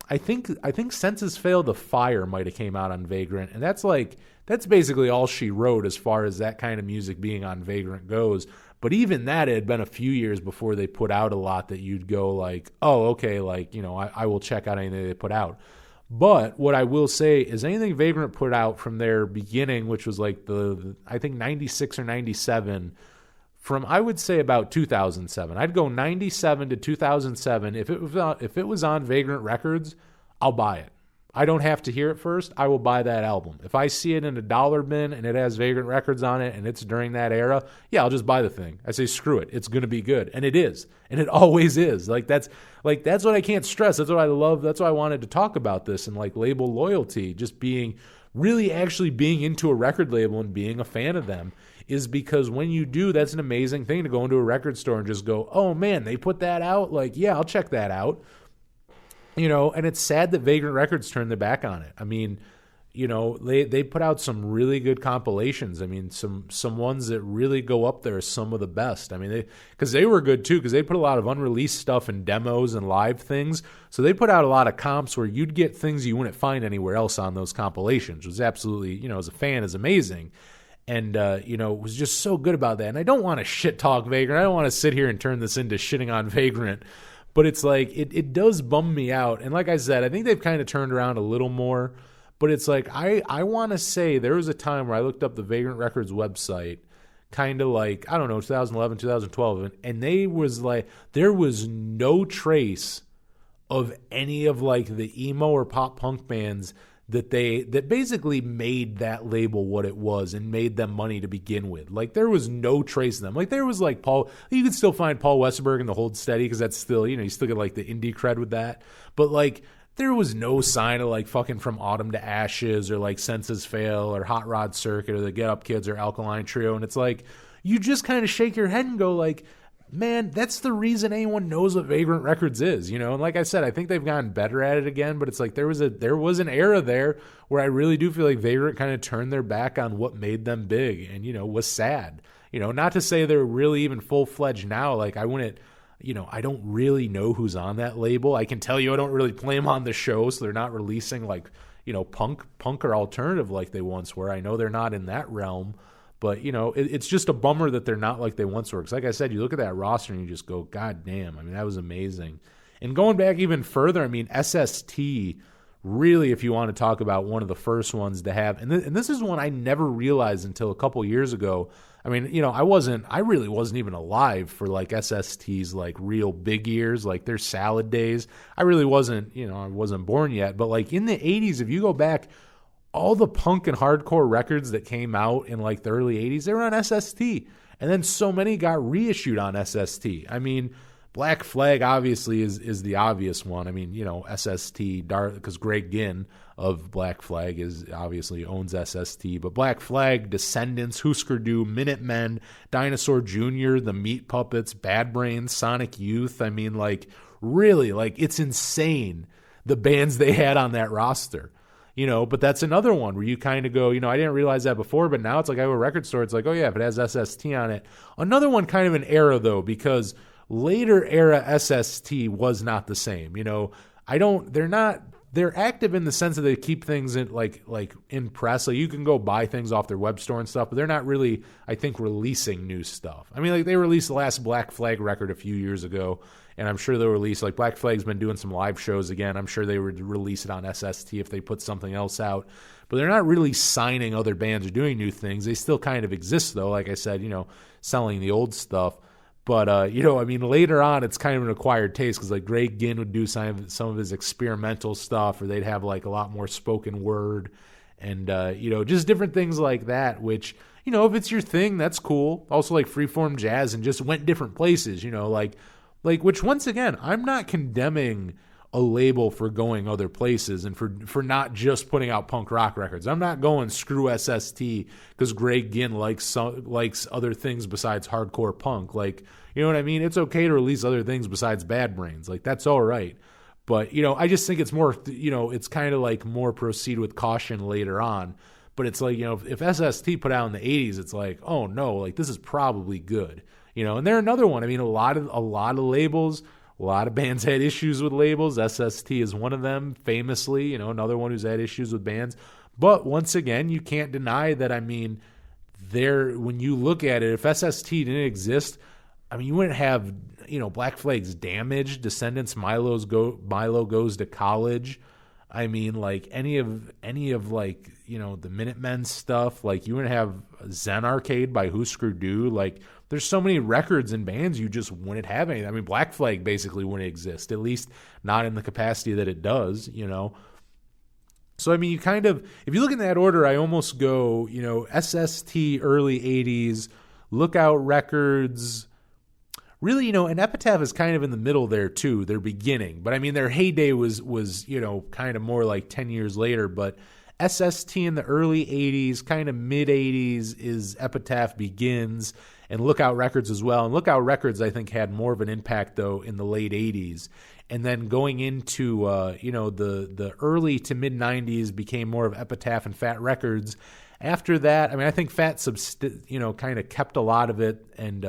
I think Senses Fail the Fire might have came out on Vagrant, and that's basically all she wrote as far as that kind of music being on Vagrant goes. But even that, it had been a few years before they put out a lot that you'd go like, oh, okay, like, I will check out anything they put out. But what I will say is anything Vagrant put out from their beginning, which was like I think 96 or 97, from I would say about 2007. I'd go 97 to 2007. If it was on Vagrant Records, I'll buy it. I don't have to hear it first. I will buy that album. If I see it in a dollar bin and it has Vagrant Records on it and it's during that era, yeah, I'll just buy the thing. I say, screw it. It's going to be good. And it is. And it always is. That's what I can't stress. That's what I love. That's why I wanted to talk about this and like label loyalty, just being actually being into a record label and being a fan of them, is because when you do, that's an amazing thing to go into a record store and just go, oh man, they put that out? Like, yeah, I'll check that out. And it's sad that Vagrant Records turned their back on it. I mean, they put out some really good compilations. I mean, some ones that really go up there as some of the best. I mean, because they were good too, because they put a lot of unreleased stuff and demos and live things. So they put out a lot of comps where you'd get things you wouldn't find anywhere else on those compilations, which was absolutely, as a fan, is amazing. And, was just so good about that. And I don't want to shit talk Vagrant. I don't want to sit here and turn this into shitting on Vagrant. But it's like, it does bum me out. And like I said, I think they've kind of turned around a little more. But it's like, I want to say there was a time where I looked up the Vagrant Records website, kind of like, I don't know, 2011, 2012. And there was no trace of any of like the emo or pop punk bands that basically made that label what it was and made them money to begin with. Like there was no trace of them. Like there was like you could still find Paul Westerberg in the Hold Steady, because that's still, you still get like the indie cred with that. But like there was no sign of like fucking From Autumn to Ashes or like Senses Fail or Hot Rod Circuit or the Get Up Kids or Alkaline Trio. And it's like, you just kind of shake your head and go like, man, that's the reason anyone knows what Vagrant Records is, you know? And like I said, I think they've gotten better at it again, but it's like there was an era there where I really do feel like Vagrant kind of turned their back on what made them big and, you know, was sad. You know, not to say they're really even full-fledged now. Like I wouldn't, you know, I don't really know who's on that label. I can tell you I don't really play them on the show, so they're not releasing like, you know, punk or alternative like they once were. I know they're not in that realm. But, you know, it's just a bummer that they're not like they once were. Because like I said, you look at that roster and you just go, God damn. I mean, that was amazing. And going back even further, I mean, SST, really, if you want to talk about one of the first ones to have, and this is one I never realized until a couple years ago. I mean, you know, I really wasn't even alive for like SST's like real big years, like their salad days. I really wasn't, you know, I wasn't born yet. But like in the 80s, if you go back, all the punk and hardcore records that came out in like the early 80s, they were on SST. And then so many got reissued on SST. I mean, Black Flag obviously is the obvious one. I mean, you know, SST, because Greg Ginn of Black Flag obviously owns SST. But Black Flag, Descendants, Husker Du, Minutemen, Dinosaur Jr., The Meat Puppets, Bad Brains, Sonic Youth. I mean, like, really, like, it's insane the bands they had on that roster. You know, but that's another one where you kind of go, you know, I didn't realize that before, but now it's like I go to a record store, it's like, oh yeah, if it has SST on it. Another one kind of an era though, because later era SST was not the same. You know, they're active in the sense that they keep things in like in press. So you can go buy things off their web store and stuff, but they're not really, I think, releasing new stuff. I mean, like they released the last Black Flag record a few years ago. And I'm sure they'll release, like Black Flag's been doing some live shows again. I'm sure they would release it on SST if they put something else out. But they're not really signing other bands or doing new things. They still kind of exist, though, like I said, you know, selling the old stuff. But, you know, I mean, later on, it's kind of an acquired taste because, like, Greg Ginn would do some of his experimental stuff, or they'd have, like, a lot more spoken word and, you know, just different things like that, which, you know, if it's your thing, that's cool. Also, like, freeform jazz and just went different places, you know, like which once again, I'm not condemning a label for going other places and for not just putting out punk rock records. I'm not going screw SST because Greg Ginn likes other things besides hardcore punk. Like, you know what I mean? It's okay to release other things besides Bad Brains. Like, that's all right. But, you know, I just think it's more, you know, it's kind of like more proceed with caution later on. But it's like, you know, if SST put out in the 80s, it's like, oh no, like this is probably good. You know, and they're another one. I mean, a lot of labels, a lot of bands had issues with labels. SST is one of them, famously, you know, another one who's had issues with bands. But once again, you can't deny that, I mean, when you look at it, if SST didn't exist, I mean, you wouldn't have, you know, Black Flag's Damage, Descendants, Milo Goes to College. I mean, like any of like, you know, the Minutemen stuff, like you wouldn't have Zen Arcade by Husker Du. Like there's so many records and bands you just wouldn't have any. I mean, Black Flag basically wouldn't exist, at least not in the capacity that it does, you know. So, I mean, you kind of, if you look in that order, I almost go, you know, SST early 80s, Lookout Records, really, you know, and Epitaph is kind of in the middle there too, their beginning. But I mean, their heyday was, you know, kind of more like 10 years later. But SST in the early 80s, kind of mid 80s is Epitaph begins, and Lookout Records as well. And Lookout Records, I think, had more of an impact, though, in the late 80s. And then going into, you know, the early to mid 90s became more of Epitaph and Fat Records. After that, I mean, I think Fat, you know, kind of kept a lot of it, and,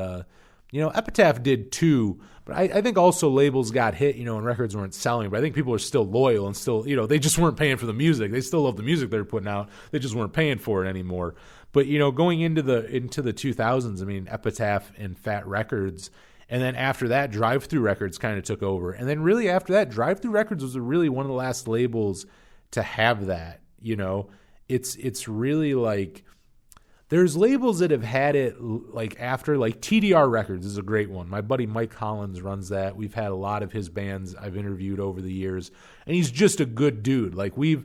you know, Epitaph did too, but I think also labels got hit, you know, and records weren't selling. But I think people are still loyal and still, you know, they just weren't paying for the music. They still love the music they were putting out. They just weren't paying for it anymore. But, you know, going into the 2000s, I mean, Epitaph and Fat Records, and then after that, Drive Thru Records kind of took over. And then really after that, Drive Thru Records was really one of the last labels to have that, you know. It's really like, there's labels that have had it like after, like TDR Records is a great one. My buddy Mike Hollins runs that. We've had a lot of his bands I've interviewed over the years, and he's just a good dude. Like we've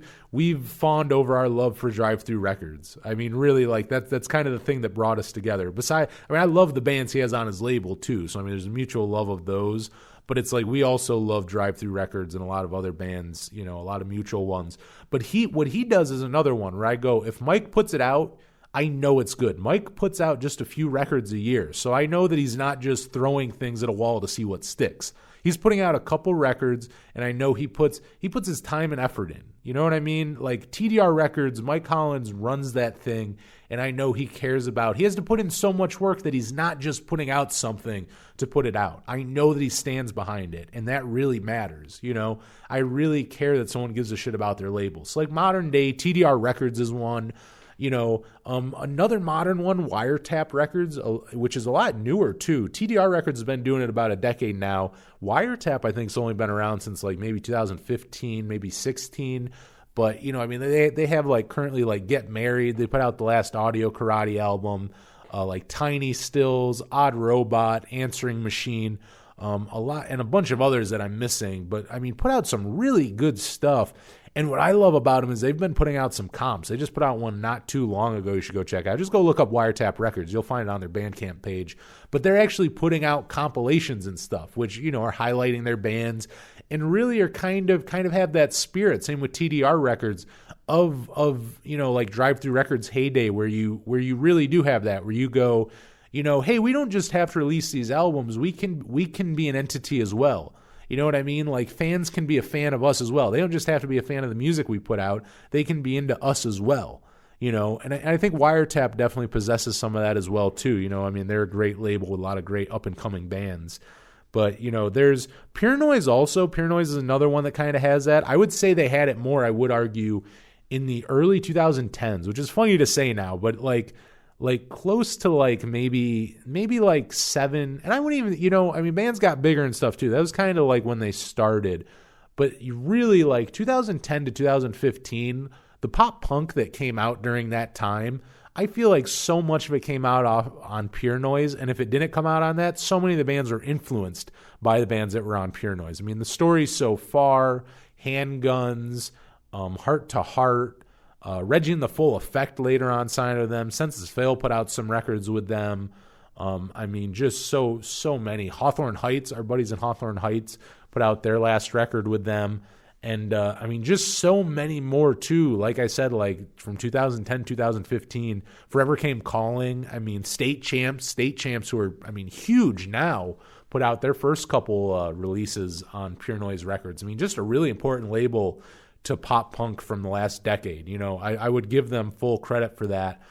fawned over our love for Drive Thru Records. I mean, really, like that's kind of the thing that brought us together. Besides, I mean, I love the bands he has on his label too. So I mean, there's a mutual love of those. But it's like we also love Drive Thru Records and a lot of other bands, you know, a lot of mutual ones. But what he does is another one where I go, if Mike puts it out, I know it's good. Mike puts out just a few records a year, so I know that he's not just throwing things at a wall to see what sticks. He's putting out a couple records, and I know he puts his time and effort in. You know what I mean? Like TDR Records, Mike Collins runs that thing, and I know he cares about. He has to put in so much work that he's not just putting out something to put it out. I know that he stands behind it, and that really matters. You know, I really care that someone gives a shit about their labels. Like modern day, TDR Records is one. You know, another modern one, Wiretap Records, which is a lot newer too. TDR Records has been doing it about a decade now. Wiretap, I think, has only been around since like maybe 2015, maybe 16. But, you know, I mean, they have like currently like Get Married. They put out the last Audio Karate album, like Tiny Stills, Odd Robot, Answering Machine, a lot, and a bunch of others that I'm missing. But I mean, put out some really good stuff. And what I love about them is they've been putting out some comps. They just put out one not too long ago you should go check out. Just go look up Wiretap Records. You'll find it on their Bandcamp page. But they're actually putting out compilations and stuff, which, you know, are highlighting their bands and really are kind of have that spirit. Same with TDR Records of you know, like Drive Thru Records heyday where you really do have that, where you go, you know, hey, we don't just have to release these albums. We can be an entity as well. You know what I mean? Like fans can be a fan of us as well. They don't just have to be a fan of the music we put out. They can be into us as well. You know, and I think Wiretap definitely possesses some of that as well too. You know, I mean, they're a great label with a lot of great up and coming bands. But, you know, there's Pure Noise also. Pure Noise is another one that kind of has that. I would say they had it more, I would argue, in the early 2010s, which is funny to say now, but like close to like maybe like 7, and I wouldn't even, you know, I mean, bands got bigger and stuff too. That was kind of like when they started, but you really like 2010 to 2015, the pop punk that came out during that time, I feel like so much of it came out on Pure Noise, and if it didn't come out on that, so many of the bands were influenced by the bands that were on Pure Noise. I mean, the Stories So Far, Handguns, Heart to Heart, Reggie and the Full Effect later on signed with them. Senses Fail put out some records with them. I mean, just so many. Hawthorne Heights, our buddies in Hawthorne Heights, put out their last record with them. And, I mean, just so many more, too. Like I said, like from 2010, 2015, Forever Came Calling. I mean, State Champs, who are, I mean, huge now, put out their first couple releases on Pure Noise Records. I mean, just a really important label to pop punk from the last decade. You know, I would give them full credit for that.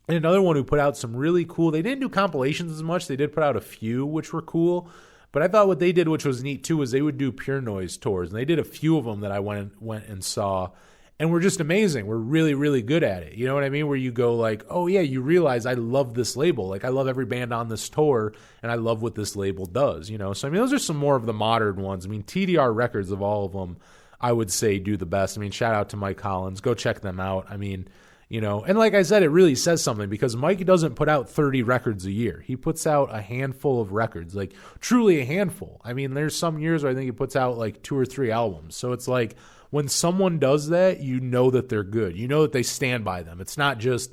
And another one who put out some really cool, they didn't do compilations as much. They did put out a few, which were cool. But I thought what they did, which was neat too, was they would do Pure Noise tours. And they did a few of them that I went and saw. And were just amazing. We're really, really good at it. You know what I mean? Where you go like, oh yeah, you realize I love this label. Like I love every band on this tour, and I love what this label does. You know, so I mean, those are some more of the modern ones. I mean, TDR Records of all of them, I would say do the best. I mean, shout out to Mike Collins. Go check them out. I mean, you know, and like I said, it really says something because Mike doesn't put out 30 records a year. He puts out a handful of records, like truly a handful. I mean, there's some years where I think he puts out like 2 or 3 albums. So it's like when someone does that, you know that they're good. You know that they stand by them. It's not just,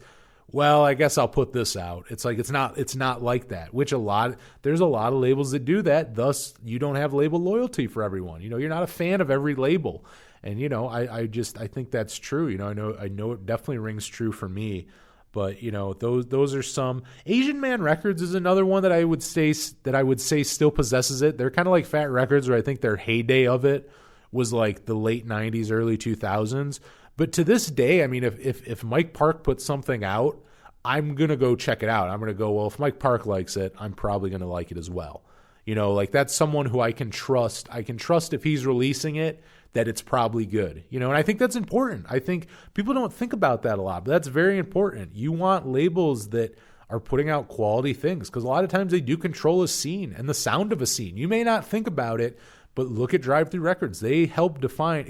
well, I guess I'll put this out. It's like it's not like that, which there's a lot of labels that do that. Thus, you don't have label loyalty for everyone. You know, you're not a fan of every label. And, you know, I think that's true. You know, I know it definitely rings true for me. But, you know, those are some. Asian Man Records is another one that I would say still possesses it. They're kind of like Fat Records, where I think their heyday of it was like the late 90s, early 2000s. But to this day, I mean, if Mike Park puts something out, I'm going to go check it out. I'm going to go, well, if Mike Park likes it, I'm probably going to like it as well. You know, like that's someone who I can trust. I can trust if he's releasing it that it's probably good. You know, and I think that's important. I think people don't think about that a lot, but that's very important. You want labels that are putting out quality things because a lot of times they do control a scene and the sound of a scene. You may not think about it, but look at Drive Thru Records. They help define,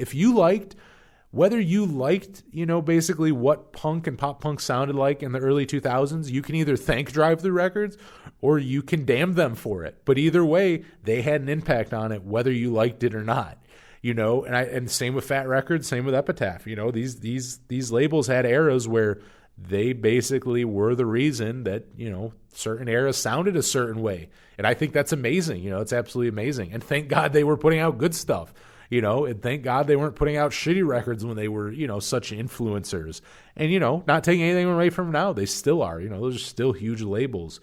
whether you liked, you know, basically what punk and pop punk sounded like in the early 2000s, you can either thank Drive Thru Records or you can damn them for it. But either way, they had an impact on it, whether you liked it or not. You know, and same with Fat Records, same with Epitaph. You know, these labels had eras where they basically were the reason that, you know, certain eras sounded a certain way. And I think that's amazing. You know, it's absolutely amazing. And thank God they were putting out good stuff. and thank God they weren't putting out shitty records when they were, such influencers. And, not taking anything away from them now, they still are, those are still huge labels.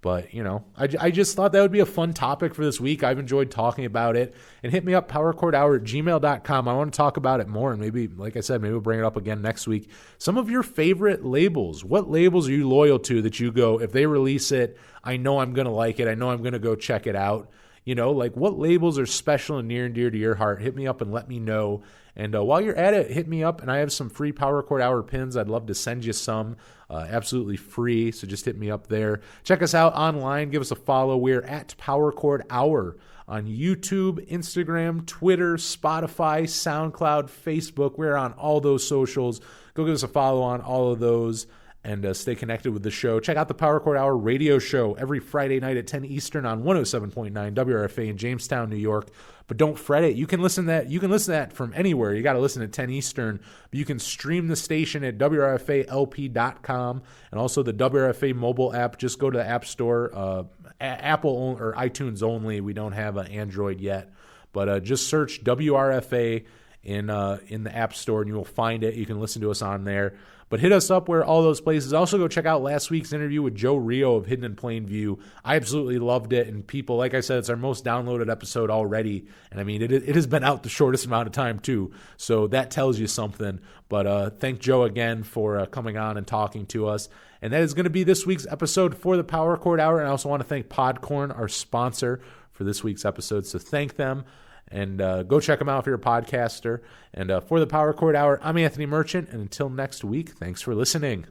But, I just thought that would be a fun topic for this week. I've enjoyed talking about it. And hit me up, powerchordhour@gmail.com. I want to talk about it more. And maybe, like I said, maybe we'll bring it up again next week. Some of your favorite labels. What labels are you loyal to that you go, if they release it, I know I'm going to like it. I know I'm going to go check it out. What labels are special and near and dear to your heart? Hit me up and let me know. And while you're at it, hit me up. And I have some free Power Chord Hour pins. I'd love to send you some absolutely free. So just hit me up there. Check us out online. Give us a follow. We're at Power Chord Hour on YouTube, Instagram, Twitter, Spotify, SoundCloud, Facebook. We're on all those socials. Go give us a follow on all of those. And stay connected with the show. Check out the Power Chord Hour radio show every Friday night at 10 Eastern on 107.9 WRFA in Jamestown, New York. But don't fret it. You can listen to that from anywhere. You got to listen at 10 Eastern. But you can stream the station at WRFALP.com and also the WRFA mobile app. Just go to the App Store, Apple or iTunes only. We don't have an Android yet. But just search WRFA in the App Store and you will find it. You can listen to us on there. But hit us up where all those places. Also go check out last week's interview with Joe Rio of Hidden in Plain View. I absolutely loved it. And people, like I said, it's our most downloaded episode already. And I mean, it has been out the shortest amount of time too. So that tells you something. But thank Joe again for coming on and talking to us. And that is going to be this week's episode for the Power Chord Hour. And I also want to thank Podcorn, our sponsor for this week's episode. So thank them. And go check them out if you're a podcaster. And for the Power Chord Hour, I'm Anthony Merchant. And until next week, thanks for listening.